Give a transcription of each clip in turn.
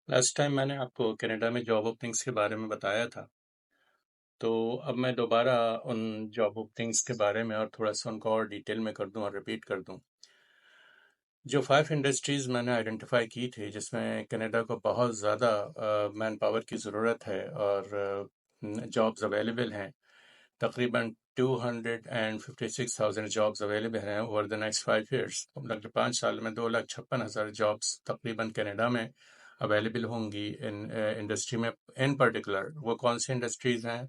Last time میں نے آپ کو کینیڈا میں جاب اوپننگس کے بارے میں بتایا تھا، تو اب میں دوبارہ ان جاب اوپننگس کے بارے میں اور تھوڑا سا ان کو اور ڈیٹیل میں کر دوں اور ریپیٹ کر دوں۔ جو 5 انڈسٹریز میں نے آئیڈینٹیفائی کی تھی جس میں کینیڈا کو بہت زیادہ مین پاور کی ضرورت ہے اور جابز اویلیبل ہیں، تقریباً 256,000 جابز اویلیبل ہیں اوور دا نیکسٹ 5 ایئرس۔ اگلے 5 سال میں 256,000 جابز تقریباً کینیڈا میں اویلیبل ہوں گی ان انڈسٹری میں۔ ان پرٹیکولر وہ کون سی انڈسٹریز ہیں؟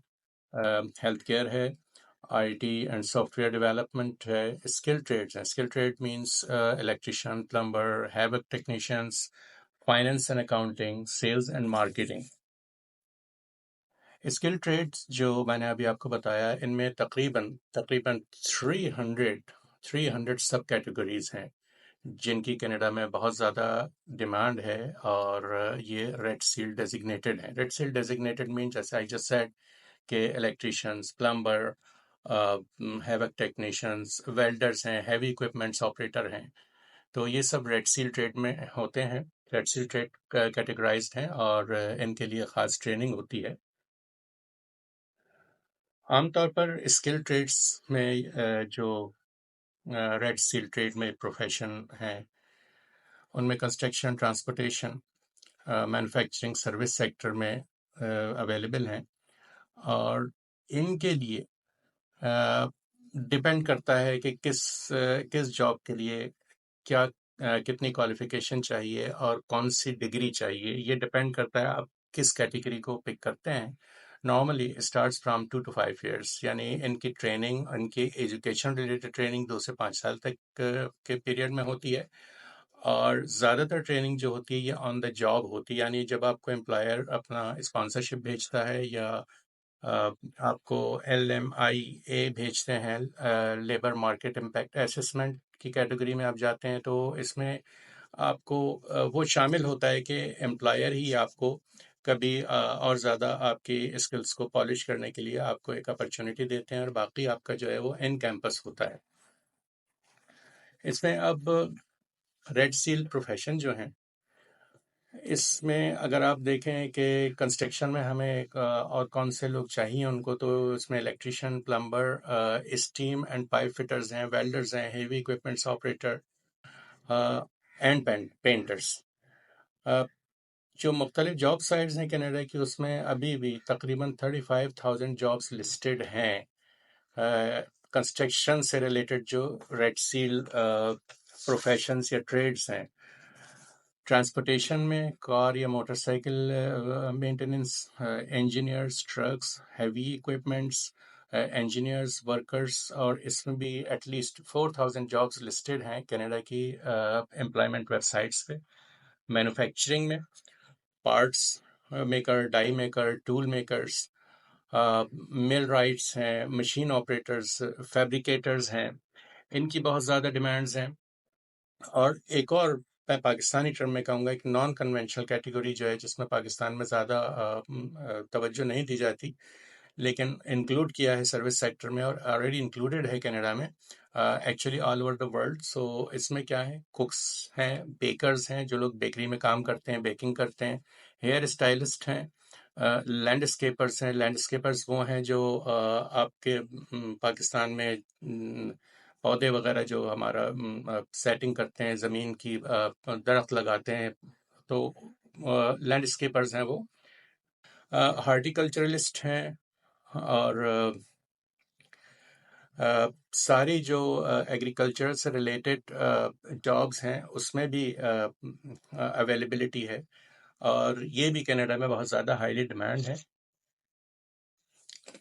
ہیلتھ کیئر ہے، آئی ٹی اینڈ سافٹ ویئر ڈیولپمنٹ ہے، اسکل ٹریڈز ہیں۔ Skill trade means electrician, plumber, HVAC technicians, finance and accounting, sales and marketing. Skill trades جو میں نے ابھی آپ کو بتایا، ان میں تقریباً 300 سب کیٹیگریز ہیں جن کی کینیڈا میں بہت زیادہ ڈیمانڈ ہے، اور یہ ریڈ سیل ڈیزگنیٹڈ ہیں۔ ریڈ سیل ڈیزگنیٹڈ مین جیسے آئی جسٹ سیڈ کہ الیکٹریشینس، پلمبر، ہیوک ٹیکنیشینس، ویلڈرز ہیں، ہیوی اکوپمنٹس آپریٹر ہیں، تو یہ سب ریڈ سیل ٹریڈ میں ہوتے ہیں۔ ریڈ سیل ٹریڈ کیٹیگرائزڈ ہیں اور ان کے لیے خاص ٹریننگ ہوتی ہے۔ عام طور پر اسکل ٹریڈز میں جو ریڈ سیل ٹریڈ میں پروفیشن ہیں ان میں construction, transportation, manufacturing, service sector میں اویلیبل ہیں، اور ان کے لیے ڈپینڈ کرتا ہے کہ کس جاب کے لیے کیا کتنی کوالیفیکیشن چاہیے اور کون سی ڈگری چاہیے۔ یہ ڈپینڈ کرتا ہے آپ کس کیٹیگری کو پک کرتے ہیں۔ Normally starts from 2 to 5 years, یعنی ان کی ٹریننگ، ان کی ایجوکیشن ریلیٹڈ ٹریننگ 2 سے 5 سال تک کے پیریڈ میں ہوتی ہے، اور زیادہ تر ٹریننگ جو ہوتی ہے یہ آن دا جاب ہوتی ہے، یعنی جب آپ کو امپلائر اپنا اسپانسرشپ بھیجتا ہے یا آپ کو LMIA بھیجتے ہیں، لیبر مارکیٹ امپیکٹ اسسمنٹ کی کیٹیگری میں آپ جاتے ہیں، تو اس میں آپ کو وہ شامل ہوتا ہے کہ امپلائر ہی آپ کو کبھی اور زیادہ آپ کی اسکلز کو پالش کرنے کے لیے آپ کو ایک اپرچونٹی دیتے ہیں، اور باقی آپ کا جو ہے وہ ان کیمپس ہوتا ہے۔ اس میں اب ریڈ سیل پروفیشن جو ہیں، اس میں اگر آپ دیکھیں کہ کنسٹرکشن میں ہمیں اور کون سے لوگ چاہیے ان کو، تو اس میں electrician, plumber, steam and pipe fitters ہیں، ویلڈرز ہیں، heavy equipments operator, and painters. جو مختلف جاب سائٹس ہیں کینیڈا کی، اس میں ابھی بھی تقریباً 35,000 جابس لسٹڈ ہیں کنسٹرکشن سے ریلیٹڈ، جو ریڈ سیل پروفیشنز یا ٹریڈز ہیں۔ ٹرانسپورٹیشن میں کار یا motorcycle maintenance, engineers, trucks, heavy equipments, engineers, workers, اور اس میں بھی ایٹ لیسٹ 4,000 جابس لسٹڈ ہیں کینیڈا کی امپلائمنٹ ویب سائٹس پہ۔ مینوفیکچرنگ میں parts maker, die maker, tool makers, millwrights ہیں، مشین آپریٹرز، فیبریکیٹرز ہیں، ان کی بہت زیادہ ڈیمانڈز ہیں۔ اور ایک اور میں پاکستانی ٹرم میں کہوں گا، ایک نان کنونشنل کیٹیگری جو ہے جس میں پاکستان میں زیادہ توجہ نہیں دی جاتی، لیکن انکلوڈ کیا ہے سروس سیکٹر میں، اور آلریڈی انکلوڈیڈ ہے کینیڈا میں actually all over the world. So اس میں کیا ہے، کوکس ہیں، بیکرز ہیں، جو لوگ بیکری میں کام کرتے ہیں، بیکنگ کرتے ہیں، ہیئر اسٹائلسٹ ہیں، لینڈسکیپرز ہیں۔ لینڈسکیپرز وہ ہیں جو آپ کے پاکستان میں پودے وغیرہ جو ہمارا سیٹنگ کرتے ہیں، زمین کی درخت لگاتے ہیں، تو لینڈسکیپرز ہیں وہ۔ ہارٹیکلچرلسٹ ہیں، اور ساری جو ایگریکلچر سے ریلیٹڈ جابس ہیں اس میں بھی اویلیبلٹی ہے، اور یہ بھی کینیڈا میں بہت زیادہ ہائیلی ڈیمانڈ ہے۔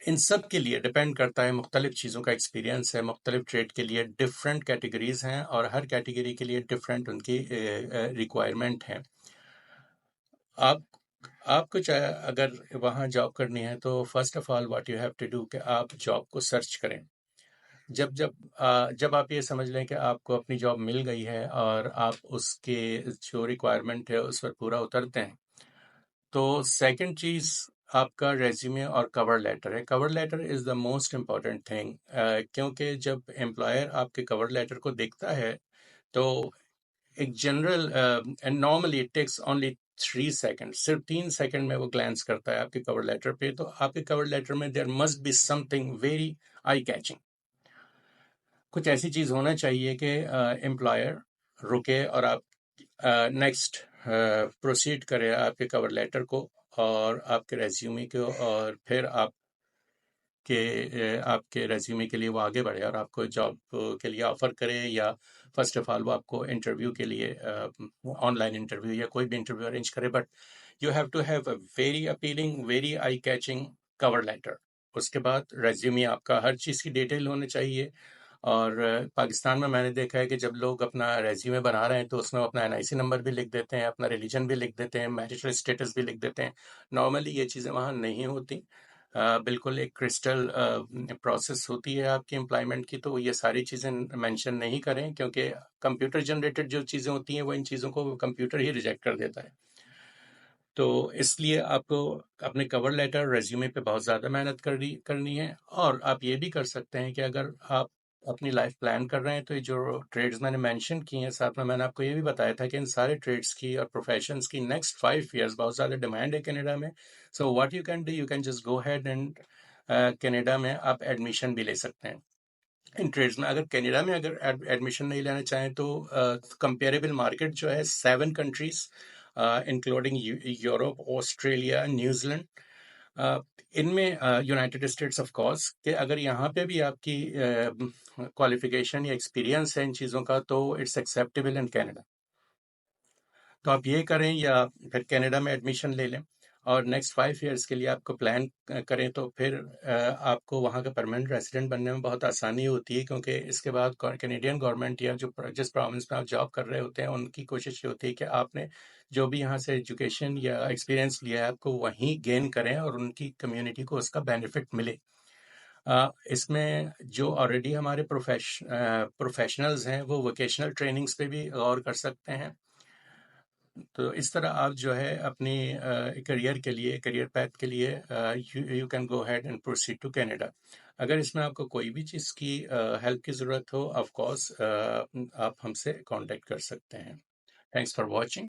ان سب کے لیے ڈپینڈ کرتا ہے، مختلف چیزوں کا ایکسپیرینس ہے، مختلف ٹریڈ کے لیے ڈفرینٹ کیٹیگریز ہیں، اور ہر کیٹیگری کے لیے ڈفرینٹ ان کی ریکوائرمنٹ ہے۔ آپ کو چاہے اگر وہاں جاب کرنی ہے تو first of all what you have to do کہ آپ جاب کو سرچ کریں۔ جب آپ یہ سمجھ لیں کہ آپ کو اپنی جاب مل گئی ہے اور آپ اس کے جو ریکوائرمنٹ ہے اس پر پورا اترتے ہیں، تو سیکنڈ چیز آپ کا ریزیومے اور کور لیٹر ہے۔ Cover letter is the most important thing, کیونکہ جب امپلائر آپ کے کور لیٹر کو دیکھتا ہے تو ایک general and normally it takes only 3 second, صرف 3 سیکنڈ میں وہ گلانس کرتا ہے آپ کے کور لیٹر پہ. تو آپ کے کور لیٹر میں there must be something very eye catching. کچھ ایسی چیز ہونا چاہیے کہ امپلائر رکے اور آپ نیکسٹ پروسیڈ کرے آپ کے کور لیٹر کو اور آپ کے ریزیومے کو، اور پھر آپ کے ریزیومے کے لیے وہ آگے بڑھے اور آپ کو جاب کے لیے آفر کرے، یا فرسٹ آف آل وہ آپ کو انٹرویو کے لیے آن لائن انٹرویو یا کوئی بھی انٹرویو ارینج کرے. But you have to have a very appealing, very eye catching cover letter. اس کے بعد ریزیومے آپ کا ہر چیز کی ڈیٹیل ہونا چاہیے. اور پاکستان میں نے دیکھا ہے کہ جب لوگ اپنا ریزیومے بنا رہے ہیں تو اس میں اپنا NIC نمبر بھی لکھ دیتے ہیں، اپنا ریلیجن بھی لکھ دیتے ہیں، میرٹل اسٹیٹس بھی لکھ دیتے ہیں. نارملی یہ چیزیں وہاں نہیں ہوتی. بالکل ایک کرسٹل پروسیس ہوتی ہے آپ کی امپلائمنٹ کی. تو یہ ساری چیزیں مینشن نہیں کریں، کیونکہ کمپیوٹر جنریٹڈ جو چیزیں ہوتی ہیں وہ ان چیزوں کو کمپیوٹر ہی ریجیکٹ کر دیتا ہے. تو اس لیے آپ کو اپنے کور لیٹر ریزیومے پہ بہت زیادہ محنت کرنی ہے. اور آپ یہ بھی کر سکتے ہیں کہ اگر آپ اپنی لائف پلان کر رہے ہیں تو یہ جو ٹریڈز میں نے مینشن کی ہیں، ساتھ میں نے آپ کو یہ بھی بتایا تھا کہ ان سارے ٹریڈز کی اور پروفیشنز کی نیکسٹ 5 ایئرز بہت زیادہ ڈیمانڈ ہے کینیڈا میں. So what you can do, you can just go ahead and Canada میں آپ ایڈمیشن بھی لے سکتے ہیں ان ٹریڈز میں. اگر کینیڈا میں اگر ایڈمیشن نہیں لینا چاہیں تو کمپیریبل مارکیٹ جو ہے 7 countries including Europe, Australia, New Zealand, ان میں یونائٹیڈ اسٹیٹس آف کورس، کہ اگر یہاں پہ بھی آپ کی کوالیفیکیشن یا ایکسپیرینس ہے ان چیزوں کا تو اٹس ایکسیپٹیبل ان کینیڈا. تو آپ یہ کریں یا پھر کینیڈا میں ایڈمیشن لے لیں اور نیکسٹ 5 ایئرس کے لیے آپ کو پلان کریں، تو پھر آپ کو وہاں کا پرماننٹ ریزیڈنٹ بننے میں بہت آسانی ہوتی ہے. کیونکہ اس کے بعد کینیڈین گورنمنٹ یا جس پروونس میں آپ جاب کر رہے ہوتے ہیں ان کی کوشش یہ ہوتی ہے کہ آپ نے جو بھی یہاں سے ایجوکیشن یا ایکسپیرینس لیا ہے آپ کو وہیں گین کریں اور ان کی کمیونٹی کو اس کا بینیفٹ ملے. اس میں جو آلریڈی ہمارے پروفیشنلز ہیں وہ ووکیشنل ٹریننگز پہ بھی غور کر سکتے ہیں. تو اس طرح آپ جو ہے اپنی کریئر کے لیے، کریئر پیتھ کے لیے you can go ahead and proceed to Canada. اگر اس میں آپ کو کوئی بھی چیز کی ہیلپ کی ضرورت ہو، آف کورس آپ ہم سے کانٹیکٹ کر سکتے ہیں. Thanks for watching.